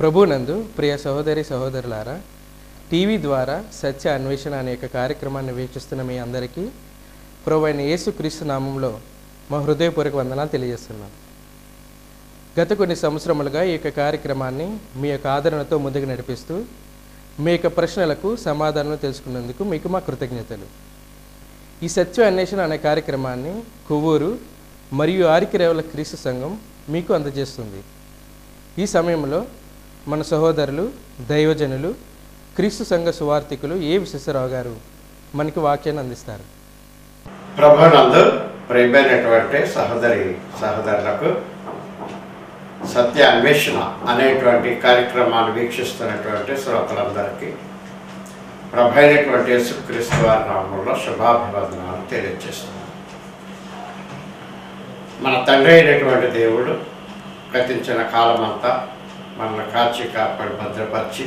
ప్రభునందు ప్రియ సహోదరి సహోదరులారా, టీవీ ద్వారా సత్య అన్వేషణ అనేక కార్యక్రమాన్ని వీక్షిస్తున్న మీ అందరికీ ప్రభువైన యేసుక్రీస్తు నామంలో మా హృదయపూర్వక వందనాలు తెలియజేస్తున్నాం. గత కొన్ని సంవత్సరములుగా ఈ యొక్క కార్యక్రమాన్ని మీ యొక్క ఆదరణతో ముందుకు నడిపిస్తూ మీ యొక్క ప్రశ్నలకు సమాధానం తెలుసుకున్నందుకు మీకు మా కృతజ్ఞతలు. ఈ సత్య అన్వేషణ అనే కార్యక్రమాన్ని కొవ్వూరు మరియు ఆరికిరేవుల క్రీస్తు సంఘం మీకు అందజేస్తుంది. ఈ సమయంలో మన సహోదరులు, దైవజనులు, క్రీస్తు సంఘ సువార్థికులు ఏ విశ్వేశ్వరరావు గారు మనకి వాక్యాన్ని అందిస్తారు. ప్రభునందు ప్రియమైనటువంటి సహోదరులకు సత్య అన్వేషణ అనేటువంటి కార్యక్రమాన్ని వీక్షిస్తున్నటువంటి శ్రోతలందరికీ ప్రభు అయినటువంటి యేసుక్రీస్తు వారి నామంలో శుభాభివందనాలు తెలియజేస్తున్నాను. మన తండ్రి అయినటువంటి దేవుడు గతించిన కాలమంతా మనల్ని కాచి కాపాడి భద్రపరిచి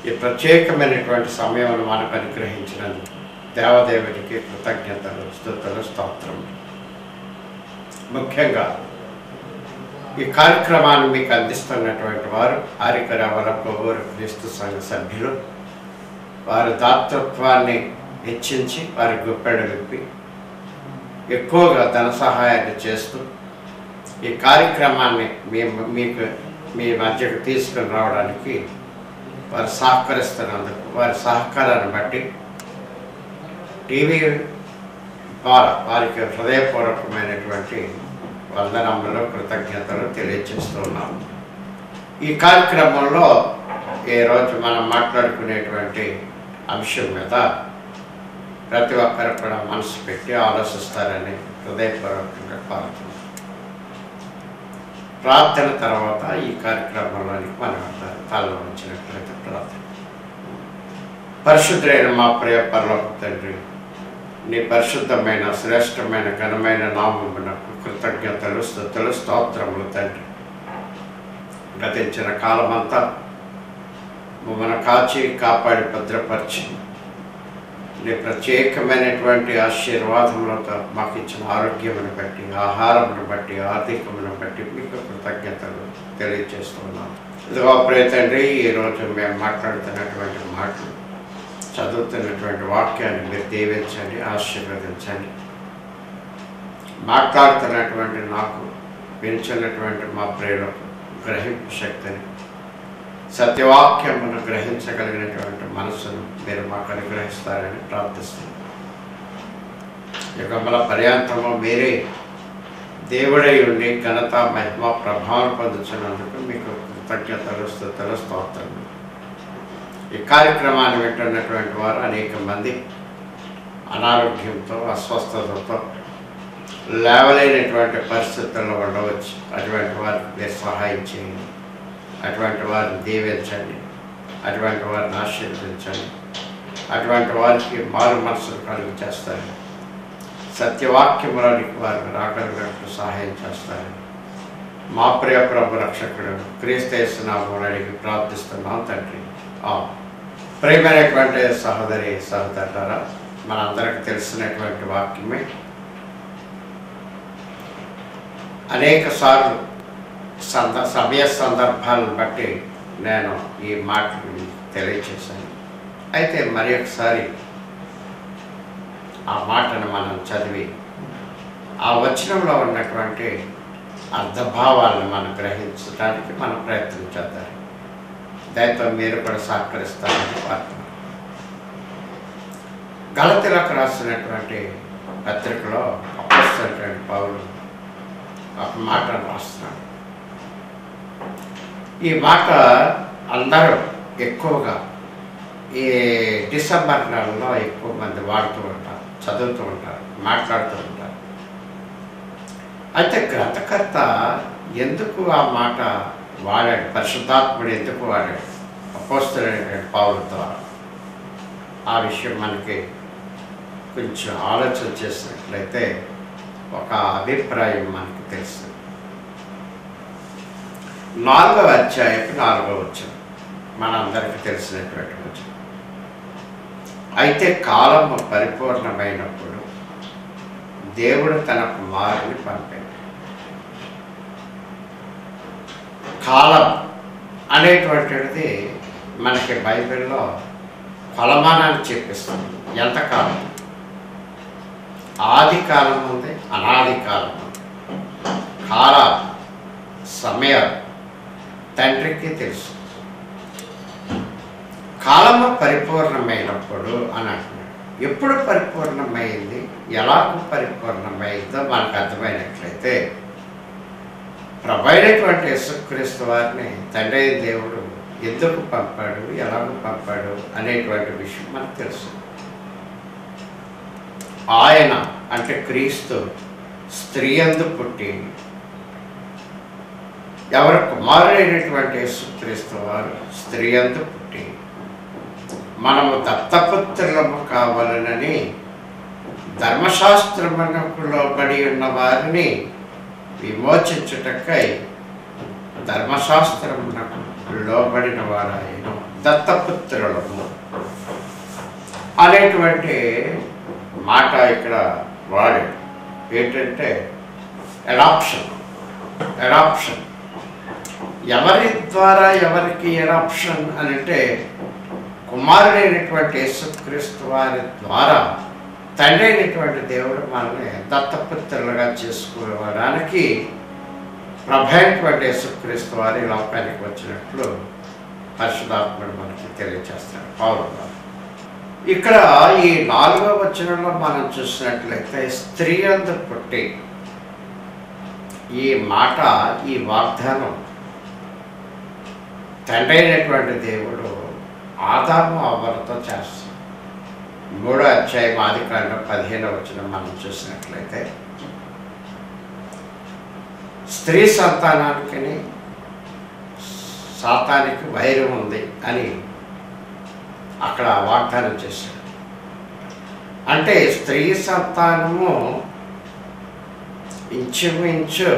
ఈ ప్రత్యేకమైనటువంటి సమయం మనకు అనుగ్రహించినందుకు దేవదేవుడికి కృతజ్ఞతలు, స్తుతులు, స్తోత్రములు. ముఖ్యంగా ఈ కార్యక్రమాన్ని మీకు అందిస్తున్నటువంటి వారు ఆరికిరేవుల కొవ్వూరు క్రీస్తు సంఘ సభ్యులు. వారి దాతృత్వాన్ని హెచ్చించి వారి గుప్పెడు విప్పి ఎక్కువగా ధన సహాయాన్ని చేస్తూ ఈ కార్యక్రమాన్ని మీ మధ్యకు తీసుకుని రావడానికి వారు సహకరిస్తున్నందుకు వారి సహకారాన్ని బట్టి టీవీ ద్వారా వారికి హృదయపూర్వకమైనటువంటి వందనములు, కృతజ్ఞతలు తెలియజేస్తున్నాము. ఈ కార్యక్రమంలో ఈరోజు మనం మాట్లాడుకునేటువంటి అంశం మీద ప్రతి ఒక్కరు కూడా మనసు పెట్టి ఆలోచిస్తారని హృదయపూర్వకంగా కోరుతున్నాం. ప్రార్థన తర్వాత ఈ కార్యక్రమంలోనికి మనం తలలో వచ్చినట్లయితే ప్రార్థన. పరిశుద్ధులైన మా ప్రియ పరలోక తండ్రి, నీ పరిశుద్ధమైన శ్రేష్టమైన ఘనమైన నామమునకు కృతజ్ఞతలు, స్తుతులు, స్తోత్రములు తండ్రి. గతించిన కాలమంతా మమ్మల్ని కాచి కాపాడి భద్రపరిచి నీ ప్రత్యేకమైనటువంటి ఆశీర్వాదములతో మాకు ఇచ్చిన ఆరోగ్యమును బట్టి, ఆహారమును బట్టి, ఆర్థికమును బట్టి మీకు కృతజ్ఞతలు తెలియజేస్తున్నాను. ఇదిగో ప్రియ తండ్రి, ఈరోజు మేము మాట్లాడుతున్నటువంటి మాటలు, చదువుతున్నటువంటి వాక్యాన్ని మీరు దీవించండి, ఆశీర్వదించండి. మాట్లాడుతున్నటువంటి నాకు పెంచినటువంటి మా ప్రియులకు గ్రహింపు శక్తిని, సత్యవాక్యమును గ్రహించగలిగినటువంటి మనసును మీరు మాకు అనుగ్రహిస్తారని ప్రార్థిస్తున్నాను. యుగముల పర్యాంతము మీరే దేవుడై ఉండి ఘనత, మహిమ, ప్రభావం పొందుతున్నందుకు మీకు కృతజ్ఞతలు, స్తుతులు, స్తోత్రములు. ఈ కార్యక్రమాన్ని వింటున్నటువంటి వారు అనేక మంది అనారోగ్యంతో, అస్వస్థతతో, లేవలేనటువంటి పరిస్థితుల్లో ఉండవచ్చు. అటువంటి వారికి మీరు సహాయం చేయండి. అటువంటి వారిని దీవించండి. అటువంటి వారిని ఆశీర్వదించండి. అటువంటి వారికి మారు మనసులు కలుగు చేస్తారు. సత్యవాక్యములోనికి వారిని రాగలిగినట్లు సహాయం చేస్తారు. మా ప్రియ ప్రభు రక్షకుడు క్రీస్తు యేసు నామమున అడిగి ప్రార్థిస్తున్నాం తండ్రి. ప్రియమైనటువంటి సహోదరులారా, మనందరికి తెలిసినటువంటి వాక్యమే. అనేక సార్లు సమయ సందర్భాలను బట్టి నేను ఈ మాటలు తెలియచేశాను. అయితే మరి ఒకసారి ఆ మాటను మనం చదివి ఆ వచనంలో ఉన్నటువంటి అర్థభావాలను మనం గ్రహించడానికి మనం ప్రయత్నం చేద్దాం. దయతో మీరు కూడా సహకరిస్తారని కోరుతున్నాను. గలతీలకు రాసినటువంటి పత్రికలో అపోస్తలుడైన పౌలు ఒక మాటను రాస్తున్నాడు. ఈ మాట అందరూ ఎక్కువగా ఈ డిసెంబర్ నెలలో ఎక్కువ మంది వాడుతూ ఉంటారు, చదువుతూ ఉంటారు, మాట్లాడుతూ ఉంటారు. అయితే గ్రంథకర్త ఎందుకు ఆ మాట వాడాడు, పరిశుద్ధాత్ముడు ఎందుకు వాడాడు అపోస్తలుడైన పౌలు ద్వారా, ఆ విషయం మనకి కొంచెం ఆలోచన చేసినట్లయితే ఒక అభిప్రాయం మనకి తెలుస్తుంది. 4వ అధ్యాయం 4వ వచనం మనందరికీ తెలిసినటువంటి వచనం. అయితే కాలము పరిపూర్ణమైనప్పుడు దేవుడు తన కుమారుని పంపాడు. కాలం అనేటువంటిది మనకి బైబిల్లో కొలమానాన్ని చెప్పిస్తుంది. ఎంతకాలం? ఆది కాలం ఉంది, అనాది కాలం ఉంది. కాలాలు, సమయాలు తండ్రికి తెలుసు. కాలము పరిపూర్ణమైనప్పుడు అని అంటున్నాడు. ఎప్పుడు పరిపూర్ణమైంది, ఎలాగో పరిపూర్ణమైందో మనకు అర్థమైనట్లయితే ప్రభైనటువంటి యేసుక్రీస్తు వారిని తండ్రి అయిన దేవుడు ఎందుకు పంపాడు, ఎలాగో పంపాడు అనేటువంటి విషయం మనకు తెలుసు. ఆయన అంటే క్రీస్తు స్త్రీ యందు పుట్టి, ఎవరు కుమారుడైనటువంటి యేసుక్రీస్తు వారు స్త్రీ యందు పుట్టి మనము దత్తపుత్రులము కావాలనని ధర్మశాస్త్రమునకు లోబడి ఉన్న వారిని విమోచించుటకై ధర్మశాస్త్రమునకు లోబడిన వారాయను దత్తపుత్రులము అనేటువంటి మాట ఇక్కడ వాడాడు. ఏంటంటే అడాప్షన్. ఎవరి ద్వారా ఎవరికి అడాప్షన్ అని అంటే కుమారుడైనటువంటి యేసుక్రీస్తు వారి ద్వారా తండ్రి అయినటువంటి దేవుడు మనల్ని దత్తపుత్రులుగా చేసుకోవడానికి ప్రభైనటువంటి యేసుక్రీస్తు వారి లోకానికి వచ్చినట్లు పరిశుద్ధాత్ముడు మనకి తెలియజేస్తాడు పౌలు గారు. ఇక్కడ ఈ 4వ వచనంలో మనం చూసినట్లయితే స్త్రీ యందు పుట్టి, ఈ మాట, ఈ వాగ్దానం తండ్రి అయినటువంటి దేవుడు ఆదాము అవ్వలతో చేస్తాడు. 3వ అధ్యాయం ఆదికాండం 15వ వచనం మనం చూసినట్లయితే స్త్రీ సంతానానికి సాతానికి వైరం ఉంది అని అక్కడ వాగ్దానం చేశాడు. అంటే స్త్రీ సంతానము ఇంచుమించు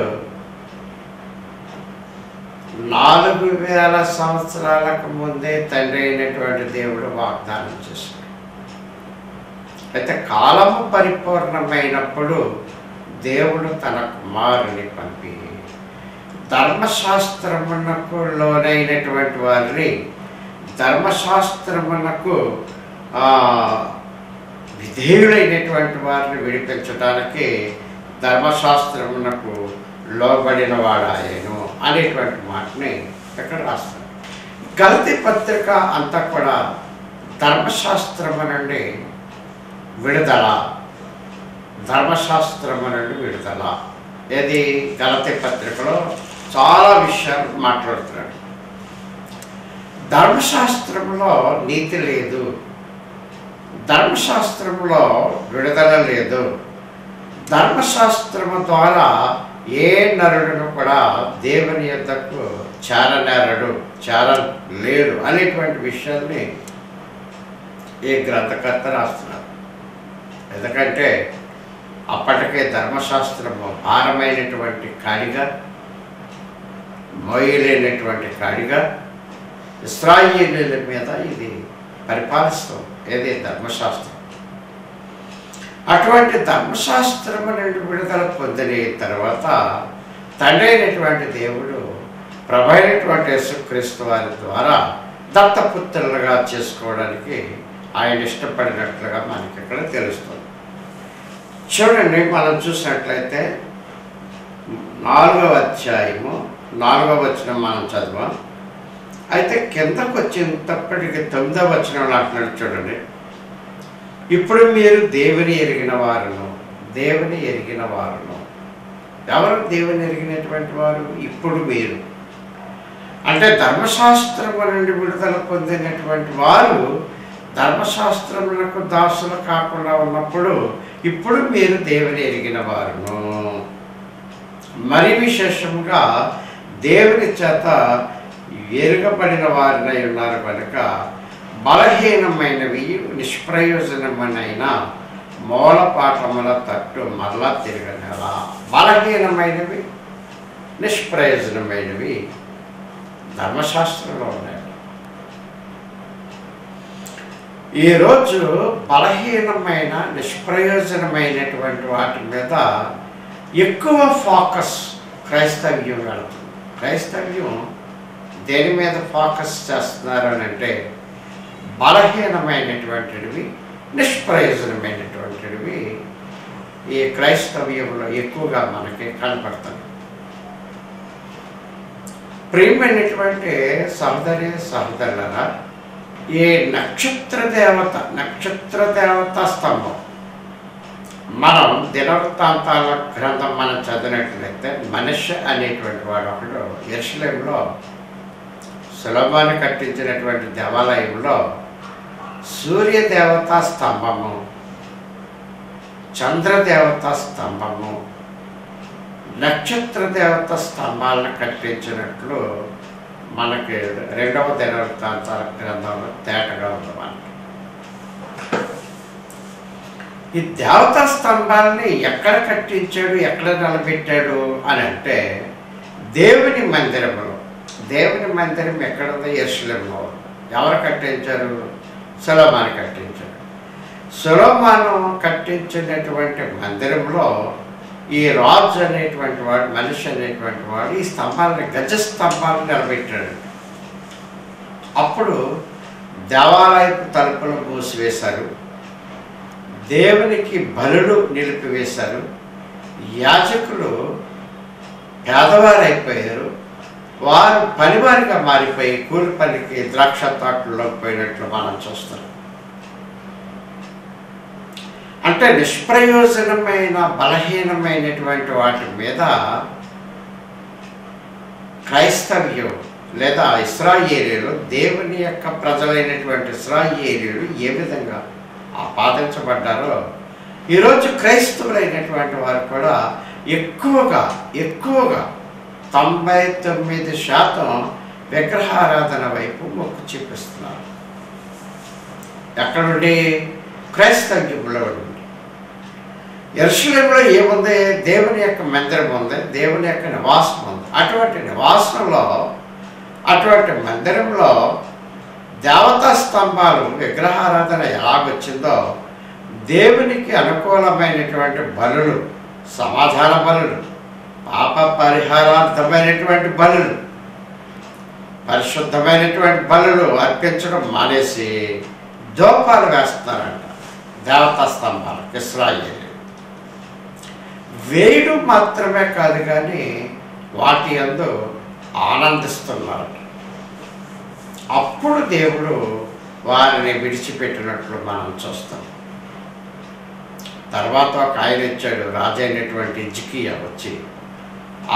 4000 సంవత్సరాలకు ముందే తండ్రి అయినటువంటి దేవుడు వాగ్దానం చేశాడు. అయితే కాలము పరిపూర్ణమైనప్పుడు దేవుడు తన కుమారుని పంపి ధర్మశాస్త్రమునకు లోనైనటువంటి వారిని, ధర్మశాస్త్రమునకు విధేయుడైనటువంటి వారిని విడిపించడానికి ధర్మశాస్త్రమునకు లోబడిన వాడాయను అనేటువంటి మాటని ఇక్కడ రాస్తాడు. గలతీ పత్రిక అంతా కూడా ధర్మశాస్త్రము నుండి విడుదల, ధర్మశాస్త్రము నుండి విడుదల. ఇది గలతీ పత్రికలో చాలా విషయాలు మాట్లాడుతున్నాడు. ధర్మశాస్త్రంలో నీతి లేదు, ధర్మశాస్త్రంలో విడుదల లేదు, ధర్మశాస్త్రము ద్వారా ఏ నరుడును కూడా దేవుని యొద్దకు చేరలేడు అనేటువంటి విషయాన్ని ఈ గ్రంథకర్త రాస్తున్నారు. ఎందుకంటే అప్పటికే ధర్మశాస్త్రము భారమైనటువంటి కాడిగా, మోయలేనటువంటి కాడిగా ఇశ్రాయేలీయుల మీద ఇది పరిపాలిస్తాం. ఏది ధర్మశాస్త్రం. అటువంటి ధర్మశాస్త్రము నుండి విడుదల పొందిన తర్వాత తండ్రి అయినటువంటి దేవుడు ప్రభైనటువంటి యేసుక్రీస్తు వారి ద్వారా దత్తపుత్రులుగా చేసుకోవడానికి ఆయన ఇష్టపడినట్లుగా మనకి ఇక్కడ తెలుస్తుంది. చూడండి, మనం చూసినట్లయితే 4వ అధ్యాయము 4వ వచనం మనం చదివాం. అయితే కిందకు వచ్చేటప్పటికి 9వ వచనంలో అంటున్నాడు. చూడండి, ఇప్పుడు మీరు దేవుని ఎరిగిన వారును. ఎవరు దేవుని ఎరిగినటువంటి వారు? ఇప్పుడు మీరు. అంటే ధర్మశాస్త్రము నుండి విడుదల పొందినటువంటి వారు ధర్మశాస్త్రములకు దాసులు కాకుండా ఉన్నప్పుడు ఇప్పుడు మీరు దేవుని ఎరిగిన వారును, మరి విశేషంగా దేవుని చేత ఎరుగబడిన వారినై ఉన్నారు కనుక బలహీనమైనవి నిష్ప్రయోజనమైన మూలపాఠముల తట్టు మరలా తిరగనేలా. బలహీనమైనవి, నిష్ప్రయోజనమైనవి ధర్మశాస్త్రంలో ఉన్నాయి. ఈరోజు బలహీనమైన, నిష్ప్రయోజనమైనటువంటి వాటి మీద ఎక్కువ ఫోకస్ క్రైస్తవ్యం వెళుతుంది. క్రైస్తవ్యం దేని మీద ఫోకస్ చేస్తున్నారు అని అంటే బలహీనమైనటువంటివి, నిష్ప్రయోజనమైనటువంటివి ఈ క్రైస్తవ్యంలో ఎక్కువగా మనకి కనపడుతుంది. ప్రియమైనటువంటి సహోదరి సహోదరులారా, ఈ నక్షత్ర దేవత స్తంభం మనం దినవృత్తాంతాల గ్రంథం మనం చదివినట్లయితే మనిషి అనేటువంటి వాడు ఒకడు యెరూషలేములో సొలొమోను కట్టించినటువంటి దేవాలయంలో సూర్యదేవతా స్తంభము, చంద్రదేవతా స్తంభము, నక్షత్ర దేవత స్తంభాలను కట్టించినట్లు మనకి 2వ దినవృత్తాంతాల గ్రంథంలో తేటగా ఉంది. మనకి ఈ దేవతా స్తంభాలని ఎక్కడ కట్టించాడు, ఎక్కడ నిలబెట్టాడు అని అంటే దేవుని మందిరంలో. దేవుని మందిరం ఎక్కడుందో యెరూషలేములో. ఎవరు కట్టించారు? సొలొమోను కట్టించాడు. సొలొమోను కట్టించినటువంటి మందిరంలో ఈ రాజు అనేటువంటి వాడు, మనిషి అనేటువంటి వాడు ఈ స్తంభాలని, గజ స్తంభాలను నిలబెట్టాడు. అప్పుడు దేవాలయపు తలుపులు మూసివేశారు, దేవునికి బలులు నిలిపివేశారు, యాజకులు పేదవారైపోయారు, వారు పనివారిగా మారిపోయి కూలి పనికి ద్రాక్ష తోటల్లోకి పోయినట్లు మనం చూస్తాం. అంటే నిష్ప్రయోజనమైన బలహీనమైనటువంటి వాటి మీద క్రైస్తవ్యం లేదా ఇశ్రాయేలీయులు, దేవుని యొక్క ప్రజలైనటువంటి ఇశ్రాయేలీయులు ఏ విధంగా ఆపాదించబడ్డారో ఈరోజు క్రైస్తవులైనటువంటి వారు కూడా ఎక్కువగా 99% విగ్రహారాధన వైపు మొక్కు చూపిస్తున్నారు. ఎక్కడ నుండి? క్రైస్తవ్యంలో ఉండి. యెరూషలేములో ఏముంది? దేవుని యొక్క మందిరం ఉంది, దేవుని యొక్క నివాసం ఉంది. అటువంటి నివాసంలో, అటువంటి మందిరంలో దేవతా స్తంభాలు, విగ్రహారాధన ఎలాగొచ్చిందో దేవునికి అనుకూలమైనటువంటి బలులు, సమాధాన బలులు, పాప పరిహారార్థమైనటువంటి బలులు, పరిశుద్ధమైనటువంటి బలులు అర్పించడం మానేసి దోపాలు వేస్తున్నారంట దేవతా స్తంభాలు. ఇశ్రాయేలు వేయడం మాత్రమే కాదు కానీ వాటి యందు ఆనందిస్తున్నారు. అప్పుడు దేవుడు వారిని విడిచిపెట్టినట్లు మనం చూస్తాం. తర్వాత ఒక ఆయన ఇచ్చాడు, రాజైనటువంటి హిజ్కియా వచ్చి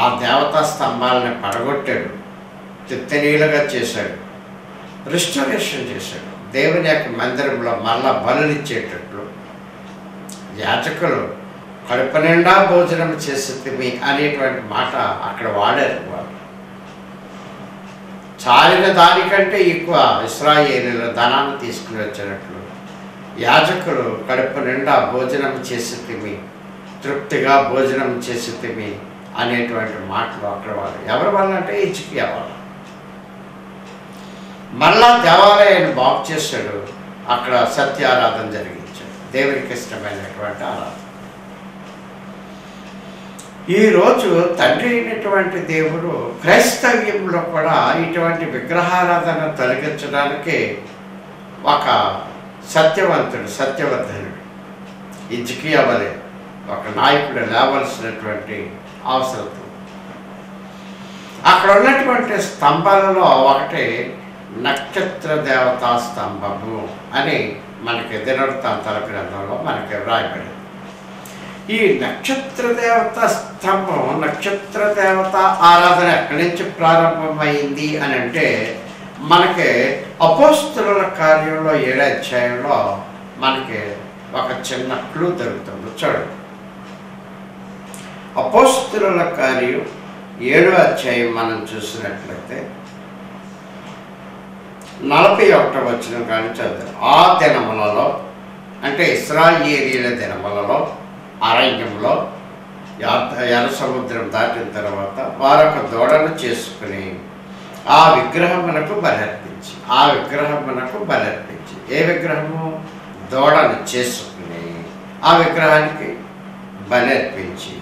ఆ దేవతా స్తంభాలని పడగొట్టాడు, తిత్తనీలుగా చేశాడు, రిస్టోరేషన్ చేశాడు. దేవుని యొక్క మందిరంలో మళ్ళా బలులిచ్చేటట్లు యాజకులు కడుపు నిండా భోజనం చేసేది అనేటువంటి మాట అక్కడ వాడారు. వారు చాలిన దానికంటే ఎక్కువ ఇశ్రాయేలీయుల ధనాన్ని తీసుకుని వచ్చినట్లు యాజకులు కడుపు నిండా భోజనం చేసేది, తృప్తిగా భోజనం చేసేది అనేటువంటి మాటలు అక్కడ వాడు. ఎవరి వల్ల అంటే హిజ్కియా వాళ్ళు. మళ్ళా దేవాలయాన్ని బాగు చేశాడు, అక్కడ సత్యారాధన జరిగించాడు, దేవునికి ఇష్టమైనటువంటి ఆరాధన. ఈరోజు తండ్రి అయినటువంటి దేవుడు క్రైస్తవ్యంలో కూడా ఇటువంటి విగ్రహారాధన తొలగించడానికి ఒక సత్యవంతుడు హిజ్కియా వలె ఒక నాయకుడు లేవలసినటువంటి అవసరం. అక్కడ ఉన్నటువంటి స్తంభాలలో ఒకటి నక్షత్ర దేవతా స్తంభము అని మనకి దినవృత్తాంతాల గ్రంథంలో మనకి వ్రాయబడింది. ఈ నక్షత్ర దేవత స్తంభం, నక్షత్ర దేవత ఆరాధన ఎక్కడి నుంచి ప్రారంభమైంది అని అంటే మనకి అపోస్తలుల కార్యంలో 7వ అధ్యాయంలో మనకి ఒక చిన్న క్లూ దొరుకుతుంది. చూడండి, అపోస్తలుల కార్యం 7వ అధ్యాయం మనం చూసినట్లయితే 41వ వచనం కానీ చదువు. ఆ దినములలో అంటే ఇశ్రాయేలీయుల దినములలో అరణ్యంలో ఎర్ర సముద్రం దాటిన తర్వాత వారొక దూడను చేసుకుని ఆ విగ్రహమునకు బలర్పించి ఏ విగ్రహము? దూడను చేసుకుని ఆ విగ్రహానికి బలర్పించి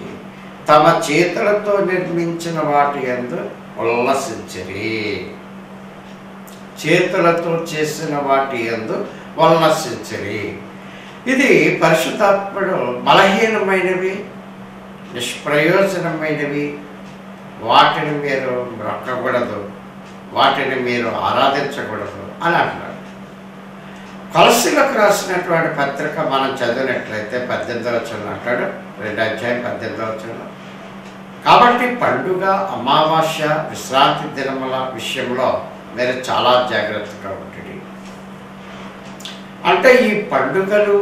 తమ చేతులతో నిర్మించిన వాటి యందు ఉల్లసించిరి. చేతులతో చేసిన వాటి యందు వల్లసించిరి. ఇది పరిశుద్ధాత్ముడు బలహీనమైనవి, నిష్ప్రయోజనమైనవి, వాటిని మీరు మొక్కకూడదు, వాటిని మీరు ఆరాధించకూడదు అని అంటున్నాడు. కొలస్సీలకు రాసినటువంటి పత్రిక మనం చదివినట్లయితే 18వ వచనం అంటాడు, 2వ అధ్యాయం 18వ వచనం. కాబట్టి పండుగ, అమావాస్య, విశ్రాంతి దినముల విషయంలో మీరు చాలా జాగ్రత్తగా ఉంటుంది. అంటే ఈ పండుగలు,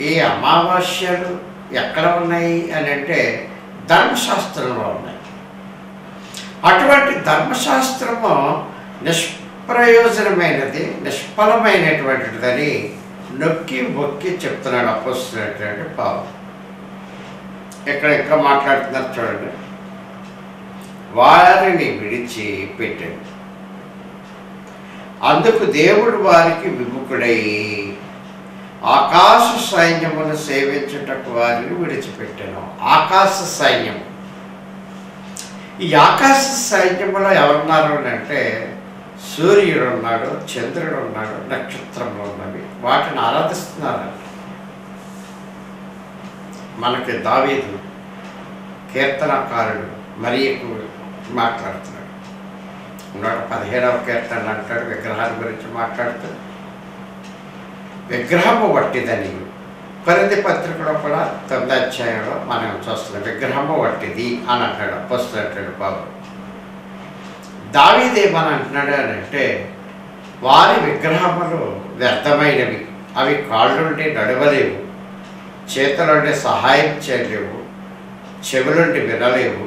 ఈ అమావాస్యలు ఎక్కడ ఉన్నాయి అని అంటే ధర్మశాస్త్రంలో ఉన్నాయి. అటువంటి ధర్మశాస్త్రము నిష్ప్రయోజనమైనది, నిష్ఫలమైనటువంటిదని నొక్కి మొక్కి చెప్తున్నాడు అపోస్తలుడైనటువంటి పౌలు. ఇక్కడ ఇంకా మాట్లాడుతున్నారు చూడండి. వారిని విడిచి పెట్టాడు, అందుకు దేవుడు వారికి విముఖుడై ఆకాశ సైన్యమును సేవించుటకు వారిని విడిచిపెట్టాను. ఆకాశ సైన్యం, ఈ ఆకాశ సైన్యములో ఎవరున్నారు అంటే సూర్యుడు ఉన్నాడు, చంద్రుడు ఉన్నాడు, నక్షత్రములు ఉన్నవి, వాటిని ఆరాధిస్తున్నారు. మనకి దావీదు కీర్తనకారుడు మరి ఎక్కువ మాట్లాడుతున్నాడు. 117వ కీర్తన అంటాడు, విగ్రహాల గురించి మాట్లాడుతూ విగ్రహము వట్టిదని. కొరింథీ పత్రికలో కూడా 9వ అధ్యాయంలో మనం చూస్తున్నాం, విగ్రహము వట్టిది అని అంటాడు అపోస్తలుడైన పౌలు. దావీదు ఏమని అంటున్నాడు అని అంటే వారి విగ్రహములు వ్యర్థమైనవి, అవి కాళ్ళుండి నడవలేవు, చేతులుండి సహాయం చేయలేవు, చెవులుండి వినలేవు,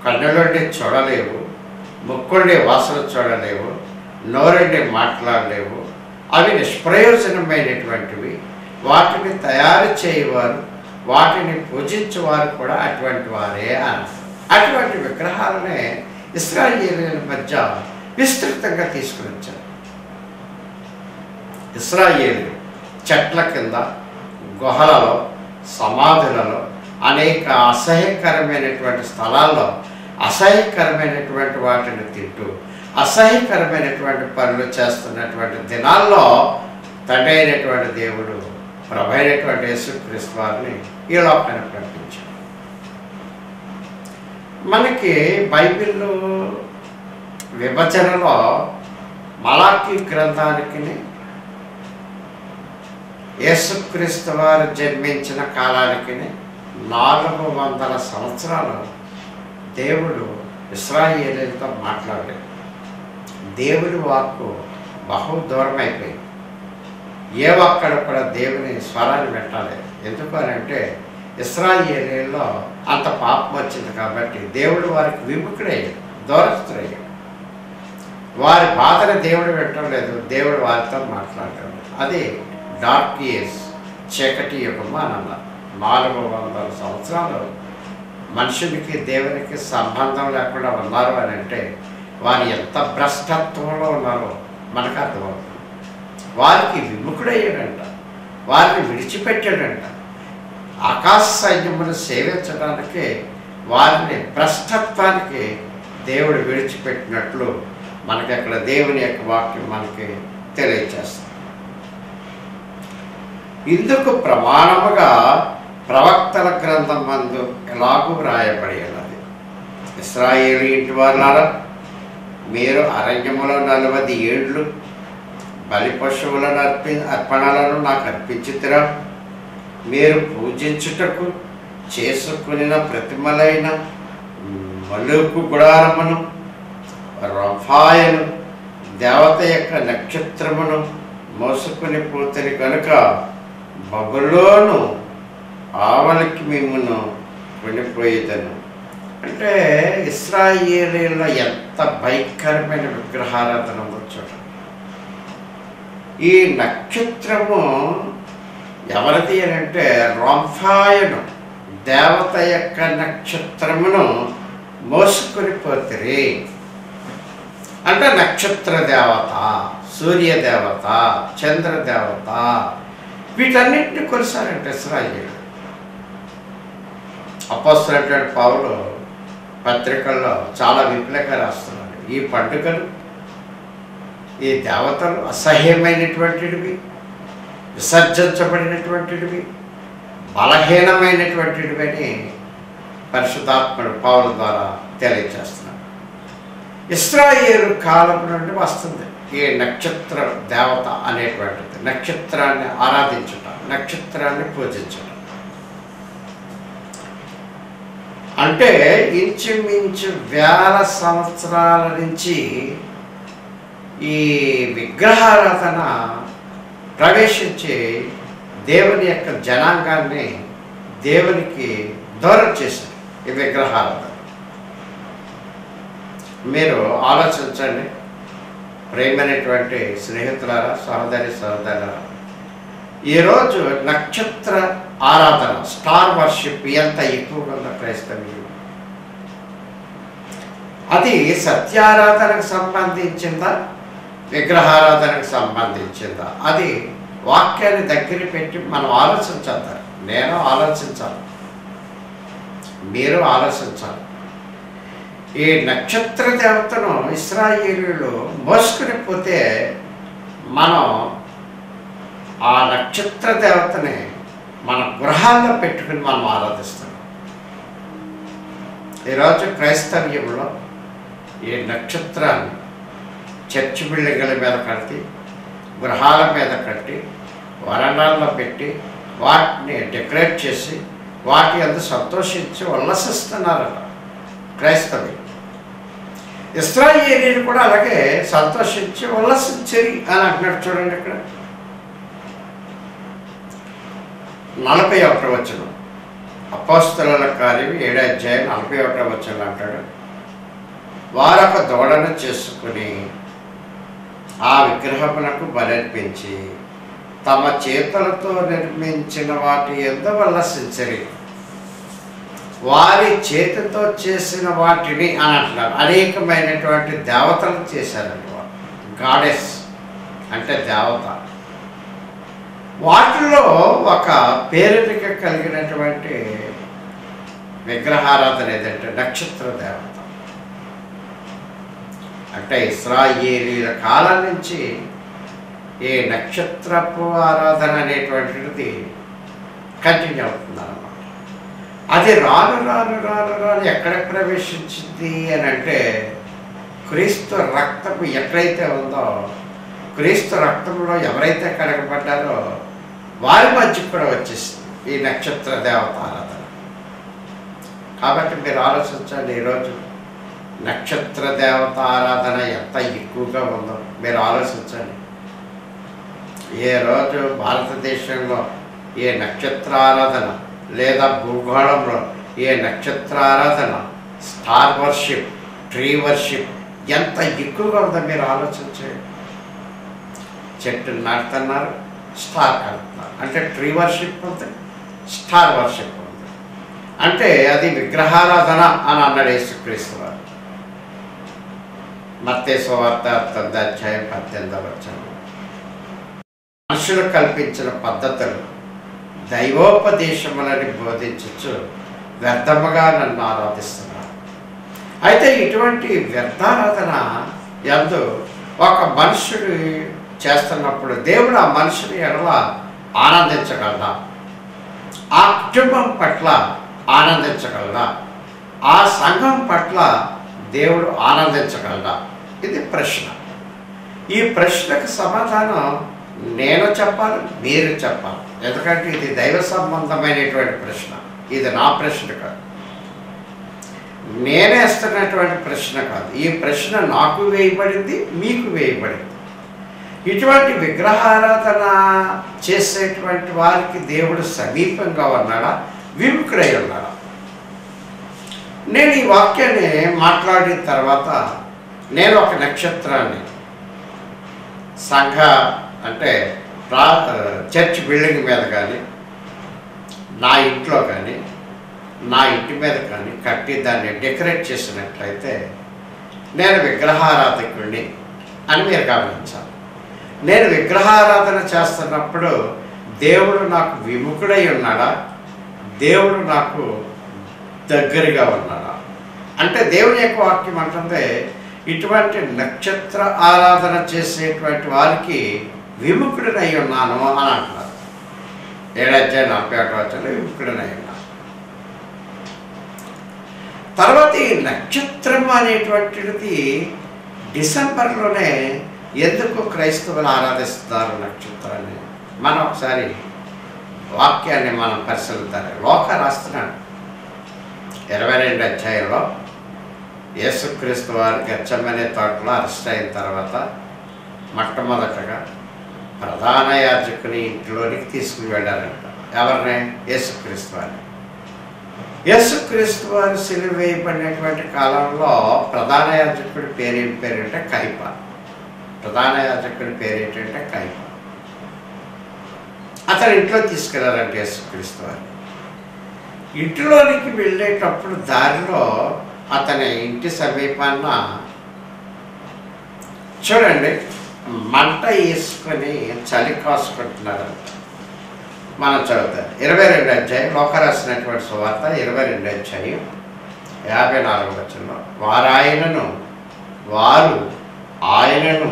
కన్నులుండి చూడలేవు, ముక్కుండి వాసన చూడలేవు, నోరుండి మాట్లాడలేవు, అవి నిష్ప్రయోజనమైనటువంటివి, వాటిని తయారు చేయవారు, వాటిని పూజించేవారు కూడా అటువంటి వారే అని. అటువంటి విగ్రహాలనే ఇశ్రాయేలీయుల మధ్య విస్తృతంగా తీసుకుని వచ్చారు. ఇశ్రాయేలీయులు చెట్ల కింద, గుహలలో, సమాధులలో, అనేక అసహ్యకరమైనటువంటి స్థలాల్లో అసహ్యకరమైనటువంటి వాటిని తింటూ అసహ్యకరమైనటువంటి పనులు చేస్తున్నటువంటి దినాల్లో తండ్రి అయినటువంటి దేవుడు, ప్రభు అయినటువంటి యేసుక్రీస్తు వారిని ఈ లోకానికి పంపించాడు. మనకి బైబిల్లో విభజనలో మలాకీ గ్రంథానికి యేసుక్రీస్తు వారు జన్మించిన కాలానికి 400 సంవత్సరాలు దేవుడు ఇశ్రాయేలీయులతో మాట్లాడాడు. దేవుడి వాక్కు బహు దూరం అయిపోయింది. ఏ ఒక్కడ కూడా దేవుని స్వరాన్ని పెట్టాలి. ఎందుకు అని అంటే ఇశ్రాయేలీయుల్లో అంత పాపం వచ్చింది కాబట్టి దేవుడు వారికి విముఖుడయ్యాడు, దూరస్తుడయ్యాడు. వారి బాధను దేవుడు పెట్టలేదు, దేవుడు వారితో మాట్లాడాడు. అది డార్క్ ఇయర్స్, చీకటి యుగం అని అన్నారు. 400 సంవత్సరాలు మనుషునికి దేవునికి సంబంధం లేకుండా ఉన్నారు అని అంటే వారు ఎంత భ్రష్టత్వంలో ఉన్నారో మనకు అర్థమవుతుంది. వారికి విముఖుడయ్యాడంట, వారిని విడిచిపెట్టాడంట. ఆకాశ సైన్యమును సేవించడానికి వారిని భ్రష్టత్వానికి దేవుడు విడిచిపెట్టినట్లు మనకి అక్కడ దేవుని యొక్క వాక్యం మనకి తెలియజేస్తుంది. ఇందుకు ప్రమాణముగా ప్రవక్తల గ్రంథం మందు ఎలాగూ వ్రాయబడి ఉన్నది. ఇశ్రాయేలు ఇంటి వారులారా, మీరు అరణ్యములో 40 ఏళ్ళు బలి పశువులను అర్పణలను నాకు అర్పించుతురా. మీరు పూజించుటకు చేసుకుని ప్రతిమలైన మలుకు గుడారమును, రఫాయను, దేవత యొక్క నక్షత్రమును మోసుకుని పోతుంది కనుక బబులోను ఆవలికి మిమ్మును కొనిపోయేదను. అంటే ఇశ్రాయేలీయుల ఎంత భయంకరమైన విగ్రహారాధన ఉందో చూడండి. ఈ నక్షత్రము ఎవరిది అని అంటే రొంఫాయను, దేవత యొక్క నక్షత్రమును మోసుకొని పోతిరి. అంటే నక్షత్ర దేవత, సూర్య దేవత, చంద్ర దేవత, వీటన్నిటిని కొలిసారంటే ఇశ్రాయేలు. అపోస్తలుడైన పౌలు పత్రికల్లో చాలా విపులంగా రాస్తున్నాడు. ఈ పండుగలు ఈ దేవతలు అసహ్యమైనటువంటివి, విసర్జించబడినటువంటివి, బలహీనమైనటువంటివి అని పరిశుద్ధాత్ముడు పౌలు ద్వారా తెలియజేస్తున్నాడు. ఇశ్రాయేలు కాలం నుండి వస్తుంది ఈ నక్షత్ర దేవత అనేటువంటిది. నక్షత్రాన్ని ఆరాధించుట, నక్షత్రాన్ని పూజించడం. అంటే ఇంచుమించు 1000 సంవత్సరాల నుంచి ఈ విగ్రహారాధన ప్రవేశించి దేవుని యొక్క జనాంగాన్ని దేవునికి దూరం చేశారు ఈ విగ్రహారాధన. మీరు ఆలోచించండి ప్రేమైనటువంటి స్నేహితులారా, సహోదరి సహోదరులారా, ఈరోజు నక్షత్ర ఆరాధన, స్టార్ వర్షిప్ ఎంత ఎక్కువగా ఉందో క్రైస్తవ్యం. అది సత్యారాధనకు సంబంధించిందా, విగ్రహారాధనకు సంబంధించిందా? అది వాక్యాన్ని దగ్గర పెట్టి మనం ఆలోచించాలి. నేను ఆలోచించాలి, మీరు ఆలోచించాలి. ఈ నక్షత్ర దేవతను ఇశ్రాయేలీయులు మోసుకుని పోతే మనం ఆ నక్షత్ర దేవతని మన గృహాల్లో పెట్టుకుని మనం ఆరాధిస్తున్నాం. ఈరోజు క్రైస్తవ్యంలో ఈ నక్షత్రాన్ని చర్చి బిల్డింగుల మీద కట్టి, గృహాల మీద కట్టి, వరండాల్లో పెట్టి, వాటిని డెకరేట్ చేసి వాటి అందు సంతోషించి ఉల్లసిస్తున్నారట క్రైస్తవ్యం. ఇశ్రాయేలీయులు కూడా అలాగే సంతోషించి ఉల్లసించరి అని అంటున్నాడు. చూడండి ఇక్కడ 41వ వచనం, అపోస్తలుల కార్యం 7వ అధ్యాయం 41వ వచనం అంటాడు, వారొక దూడను చేసుకుని ఆ విగ్రహమునకు బలర్పించి తమ చేతులతో నిర్మించిన వాటి యందు ఉల్లసించరి. వారి చేతితో చేసిన వాటిని అని అంటున్నారు. అనేకమైనటువంటి దేవతలు చేశారండి వారు. గాడెస్ అంటే దేవత. వాటిలో ఒక పేరునిక కలిగినటువంటి విగ్రహారాధన ఏదంటే నక్షత్ర దేవత. అంటే ఇశ్రాయేలీల కాలం నుంచి ఈ నక్షత్రపు ఆరాధన అనేటువంటిది కంటిన్యూ అవుతుందన్నమాట. అది రాను రాను రాను రాను ఎక్కడ ప్రవేశించింది అని అంటే క్రీస్తు రక్తము ఎక్కడైతే ఉందో, క్రీస్తు రక్తంలో ఎవరైతే కడగబడ్డారో వారి మధ్యకు కూడా వచ్చేసింది ఈ నక్షత్ర దేవత ఆరాధన. కాబట్టి మీరు ఆలోచించండి, ఈరోజు నక్షత్ర దేవత ఆరాధన ఎంత ఎక్కువగా ఉందో మీరు ఆలోచించండి. ఏ రోజు భారతదేశంలో ఏ నక్షత్ర ఆరాధన లేదా భూగోళంలో ఏ నక్షత్ర ఆరాధన, స్టార్ వర్షిప్, ట్రీ వర్షిప్ ఎంత ఎక్కువగా ఉందో మీరు ఆలోచించండి. చెట్టును నాటుతున్నారు, స్టార్ కలుపుతున్నారు. అంటే ట్రీ వర్షిప్ ఉంది, స్టార్ వర్షిప్ ఉంది. అంటే అది విగ్రహారాధన అని అన్నాడు యేసుక్రీస్తు వారు. మత్తయి సువార్త 8వ అధ్యాయం 18వ వచనం. మనుషులు కల్పించిన పద్ధతులు దైవోపదేశములని బోధించచ్చు వ్యర్థముగా నన్ను ఆరాధిస్తున్నారు. అయితే ఇటువంటి వ్యర్థారాధన యందు ఒక మనుషుడు చేస్తున్నప్పుడు దేవుడు ఆ మనుషుని ఎడల ఆనందించగలడా? ఆ కుటుంబం పట్ల ఆనందించగలడా? ఆ సంఘం పట్ల దేవుడు ఆనందించగలడా? ఇది ప్రశ్న. ఈ ప్రశ్నకు సమాధానం నేను చెప్పాలి, మీరు చెప్పాలి. ఎందుకంటే ఇది దైవ సంబంధమైనటువంటి ప్రశ్న. ఇది నా ప్రశ్న కాదు, నేనేస్తున్నటువంటి ప్రశ్న కాదు. ఈ ప్రశ్న నాకు వేయబడింది, మీకు వేయబడింది. ఇటువంటి విగ్రహారాధన చేసేటువంటి వారికి దేవుడు సమీపంగా ఉన్నాడా, విముఖుడై ఉన్నాడా? నేను ఈ వాక్యాన్ని మాట్లాడిన తర్వాత నేను ఒక నక్షత్రాన్ని సంఘ అంటే చర్చ్ బిల్డింగ్ మీద కానీ, నా ఇంట్లో కానీ, నా ఇంటి మీద కానీ కట్టి దాన్ని డెకరేట్ చేసినట్లయితే నేను విగ్రహారాధకుడిని అని మీరు గమనించాలి. నేను విగ్రహారాధన చేస్తున్నప్పుడు దేవుడు నాకు విముఖుడై ఉన్నాడా, దేవుడు నాకు దగ్గరగా ఉన్నాడా? అంటే దేవుని యొక్క వాక్యం అంటుంది, ఇటువంటి నక్షత్ర ఆరాధన చేసేటువంటి వారికి విముఖుడినై ఉన్నాను అని అంటున్నారు. 7:41 విముఖుడినై ఉన్నాను. తర్వాత ఈ నక్షత్రం అనేటువంటిది డిసెంబర్లోనే ఎందుకు క్రైస్తవులు ఆరాధిస్తున్నారు నక్షత్రాన్ని? మనం ఒకసారి వాక్యాన్ని మనం పరిశీలిద్దాం. లోకా రాస్తున్నాడు 22 అధ్యాయంలో యేసుక్రీస్తు వారు గెత్సెమనే తోటలో అరెస్ట్ అయిన తర్వాత మొట్టమొదటగా ప్రధాన యాజకుని ఇంట్లోనికి తీసుకుని వెళ్ళారంట. ఎవరిని? యేసుక్రీస్తు వారిని. యేసుక్రీస్తు వారు సిలువ వేయబడినటువంటి కాలంలో ప్రధాన యాజకుడి పేరేంటంటే కైప. ప్రధాన యాజకుడి పేరేంటంటే కైప. అతను ఇంట్లో తీసుకెళ్లారంటే యేసుక్రీస్తు వారిని. ఇంటిలోనికి వెళ్ళేటప్పుడు దారిలో అతని ఇంటి సమీపాన చూడండి మంట వేసుకొని చలి కాసుకుంటున్నారు. మనం చదువుతాం 22 అధ్యాయం లోకా రాసినటువంటి సువార్త 22 అధ్యాయం 54 వచనంలో వారు ఆయనను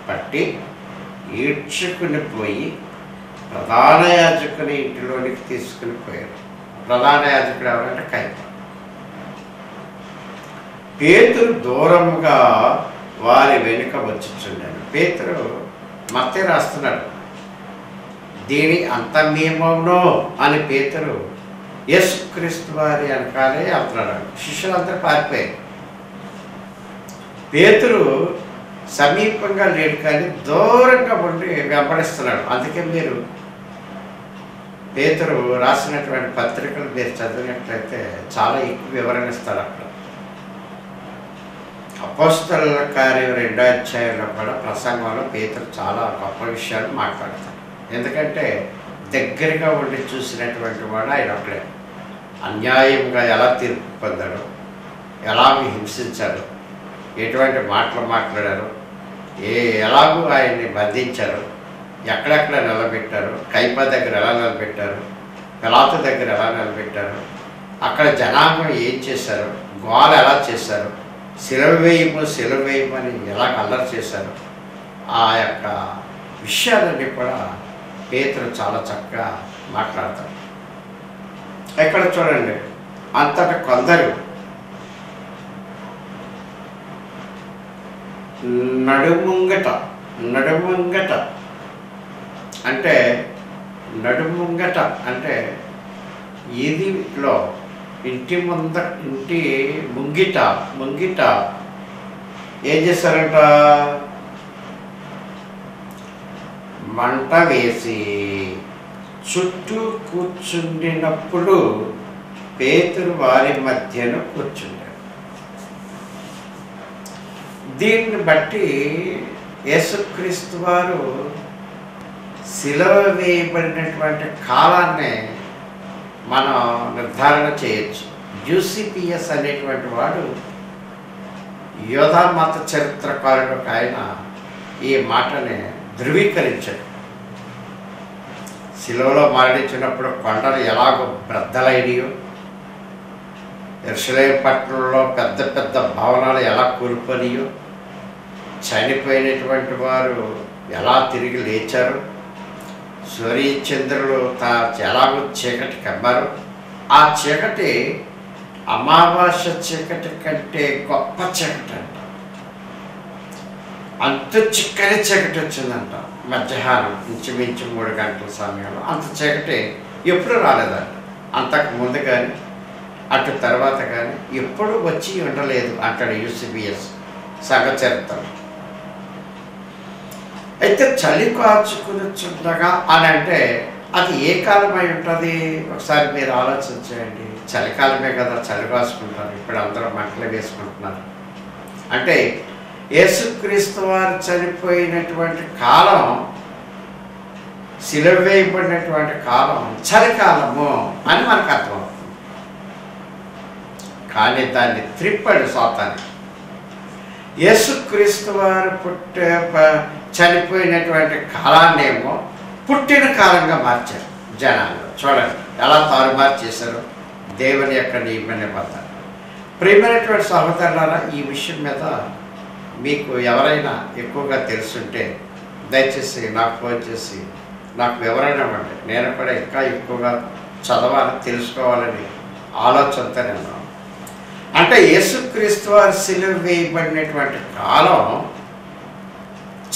పట్టి ఈడ్చుకుని పోయి ప్రధాన యాజకుని ఇంటిలోనికి తీసుకుని పోయారు. ప్రధాన యాజకుడు ఎవరంటే కైప. పేతురు దూరంగా వారి వెనుక వచ్చుచుండాడు. పేతురు మత్తయి రాస్తున్నాడు, దీని అంతమేమవునో అని పేతురు యేసుక్రీస్తు వారి వెనకాలే వెళ్తున్నాడు. శిష్యులంతా పారిపోయారు. పేతురు సమీపంగా లేడు కానీ దూరంగా ఉండి వెంబడిస్తున్నాడు. అందుకే మీరు పేతురు రాసినటువంటి పత్రికలు మీరు చదివినట్లయితే చాలా ఎక్కువ వివరణ ఇస్తాడు. అక్కడ అపోస్తలుల కార్యం 2వ అధ్యాయంలో కూడా ప్రసంగంలో పేతురు చాలా గొప్ప విషయాలు మాట్లాడతాడు. ఎందుకంటే దగ్గరగా ఉండి చూసినటువంటి వాడు ఆయన ఒకడే. అన్యాయంగా ఎలా తీర్పు పొందాడు, ఎలా హింసించాడు, ఎటువంటి మాటలు మాట్లాడారు, ఎలాగూ ఆయన్ని బంధించారు, ఎక్కడెక్కడ నిలబెట్టారు, కైప దగ్గర ఎలా నిలబెట్టారు, పిలాతు దగ్గర ఎలా నిలబెట్టారు, అక్కడ జనాంగం ఏం చేశారు, గోల ఎలా చేశారు, సిలువ వేయమని ఎలా అల్లరి చేశారు, ఆ యొక్క విషయాలన్నీ కూడా పేతురు చాలా చక్కగా మాట్లాడతారు. ఎక్కడ చూడండి అంతటా కొందరు నడుముంగట అంటే ఈదిలో ఇంటి ముంగిట ఏం చేశారంట? మంట వేసి చుట్టూ కూర్చుండినప్పుడు పేతురు వారి మధ్యన కూర్చుంటాడు. దీన్ని బట్టి యేసుక్రీస్తు వారు సిలువ వేయబడినటువంటి కాలాన్ని మనం నిర్ధారణ చేయొచ్చు. యూసిపిఎస్ అనేటువంటి వాడు యోధా మత చరిత్రకారుడు ఆయన ఈ మాటని ధృవీకరించాడు. సిలువలో మరణించినప్పుడు కొండలు ఎలాగో బ్రద్దలైనయో, యెరూషలేము పట్టణంలో పెద్ద పెద్ద భవనాలు ఎలా కూలిపోయినాయో, చనిపోయినటువంటి వారు ఎలా తిరిగి లేచారు, సూర్యచంద్రులు ఎలాగో చీకటి కమ్మారు, ఆ చీకటి అమావాస్య చీకటి కంటే గొప్ప చీకటి అంట. అంత చిక్కని చీకటి వచ్చిందంట. మధ్యాహ్నం ఇంచుమించు 3 గంటల సమయంలో అంత చీకటి ఎప్పుడు రాలేదంట. అంతకు ముందు కానీ అటు తర్వాత కానీ ఎప్పుడు వచ్చి ఉండలేదు అంటాడు యూసిబిఎస్ సంఘ చరిత్ర. అయితే చలి కాచుకునిచుండగా అని అంటే అది ఏ కాలమై ఉంటుంది? ఒకసారి మీరు ఆలోచించండి. చలికాలమే కదా, చలి కాచుకుంటారు. ఇప్పుడు అందరూ మంటలు వేసుకుంటున్నారు. అంటే యేసుక్రీస్తు వారు చనిపోయినటువంటి కాలం, సిలువ వేయబడినటువంటి కాలం చలికాలము అని మనకు అర్థమవుతుంది. కానీ దాన్ని త్రిప్పాడు సాతాను. యేసుక్రీస్తు వారు చనిపోయినటువంటి కాలాన్నేమో పుట్టిన కాలంగా మార్చారు జనాలు. చూడండి ఎలా తారుమారు చేశారు దేవుని యొక్క నియమ నిబంధన. ప్రియమైనటువంటి సహోదరులారా, ఈ విషయం మీద మీకు ఎవరైనా ఎక్కువగా తెలుసుంటే దయచేసి నాకు ఫోన్ చేసి నాకు వివరణ ఇవ్వండి. నేను కూడా ఇంకా ఎక్కువగా చదవాలి, తెలుసుకోవాలని ఆలోచనతో నేను అంటే యేసుక్రీస్తు వారి సిలువ వేయబడినటువంటి కాలం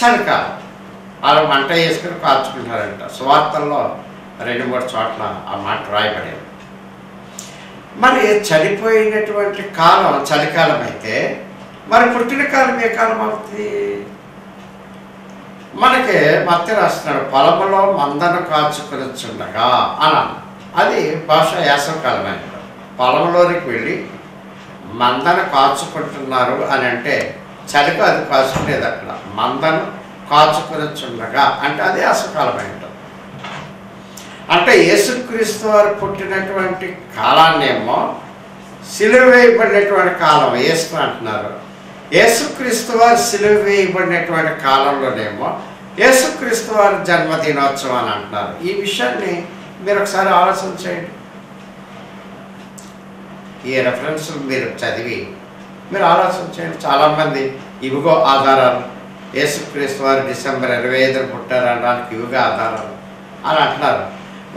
చలికాలం. వాళ్ళు మంట వేసుకుని కాల్చుకుంటారంట. సువార్తల్లో 2-3 చోట్ల ఆ మాట రాయబడేది. మరి చనిపోయినటువంటి కాలం చలికాలం అయితే మరి పుట్టిన కాలం ఏ కాలం అవుతుంది? మనకి మత్తయి రాస్తున్నాడు, పొలములో మందను కాచుకొనిచుండగా అని. అది భాష యాసవకాలమైన పొలంలోనికి వెళ్ళి మందను కాచుకుంటున్నారు అని అంటే చలికి అది కాచుకునేది. అక్కడ మందను కాచుకొనిచుండగా అంటే అది యాసవకాలమైన. అంటే యేసుక్రీస్తు వారు పుట్టినటువంటి కాలాన్నేమో సిలువ వేయబడినటువంటి కాలం యేసు అంటున్నారు. యేసుక్రీస్తు వారు సిలువ వేయబడినటువంటి కాలంలోనేమో యేసుక్రీస్తు వారి జన్మదినోత్సవం అని అంటున్నారు. ఈ విషయాన్ని మీరు ఒకసారి ఆలోచన చేయండి. ఈ రెఫరెన్స్లు మీరు చదివి మీరు ఆలోచన చేయండి. చాలామంది ఇవిగో ఆధారాలు, యేసుక్రీస్తు వారు డిసెంబర్ 25న పుట్టారనడానికి ఇవిగా ఆధారాలు అని అంటున్నారు.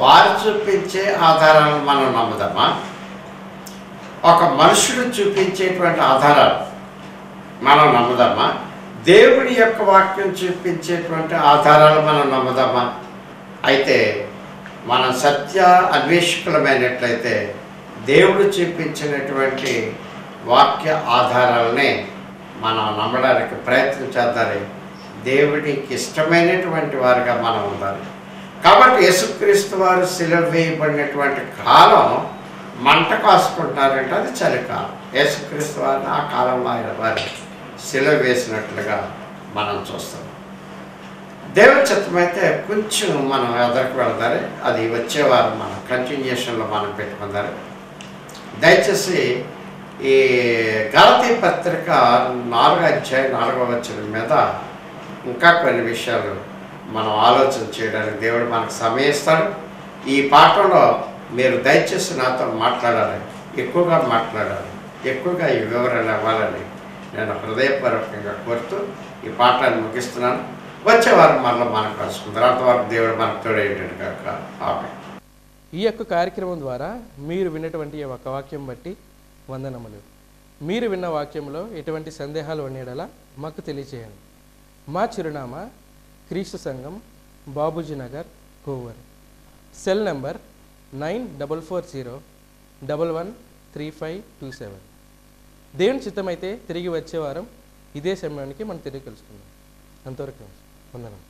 వారు చూపించే ఆధారాలను మనం నమ్ముదామా? ఒక మనుషుడు చూపించేటువంటి ఆధారాలు మనం నమ్ముదామా? దేవుడి యొక్క వాక్యం చూపించేటువంటి ఆధారాలు మనం నమ్ముదామా? అయితే మనం సత్య అన్వేషకులమైనట్లయితే దేవుడు చూపించినటువంటి వాక్య ఆధారాలనే మనం నమ్మడానికి ప్రయత్నం చేద్దాలి. దేవుడికి ఇష్టమైనటువంటి వారిగా మనం ఉండాలి. కాబట్టి యేసుక్రీస్తు వారు సిలువ వేయబడినటువంటి కాలం మంట కాసుకుంటారంటే అది చలికాలం. యేసుక్రీస్తు వారిని ఆ కాలంలో ఆయన వారి సిలువ వేసినట్లుగా మనం చూస్తాం. దేవుని చిత్తమైతే కొంచెం మనం ఎదరికి వెళ్తారు. అది వచ్చేవారు మనం కంటిన్యూషన్లో మనం పెట్టుకుందారు. దయచేసి ఈ గలతీ పత్రిక 4వ అధ్యాయం 4వ వచనం మీద ఇంకా కొన్ని విషయాలు మనం ఆలోచన చేయడానికి దేవుడు మనకు సమయం ఇస్తాడు. ఈ పాఠంలో మీరు దయచేసి నాతో మాట్లాడాలి, ఎక్కువగా మాట్లాడాలి, ఎక్కువగా ఈ వివరణ ఇవ్వాలని నేను హృదయపూర్వకంగా కోరుతూ ఈ పాఠాన్ని ముగిస్తున్నాను. వచ్చే వారం మరలా మనం కలుసుకుంటారు. అంతవరకు దేవుడు మనకు తోడేంటి కాక. ఆమేన్. ఈ యొక్క కార్యక్రమం ద్వారా మీరు విన్నటువంటి ఈ ఒక వాక్యం బట్టి వందనములు. మీరు విన్న వాక్యంలో ఎటువంటి సందేహాలు ఉండేలా మాకు తెలియచేయండి. మా చిరునామా క్రీస్తు సంఘం, బాబూజీ నగర్, కోవూరు. Cell number 9440113527. దేవుని చిత్తమైతే తిరిగి వచ్చే వారం ఇదే సమయానికి మనం తిరిగి కలుసుకుందాం. అంతవరకు వందనం.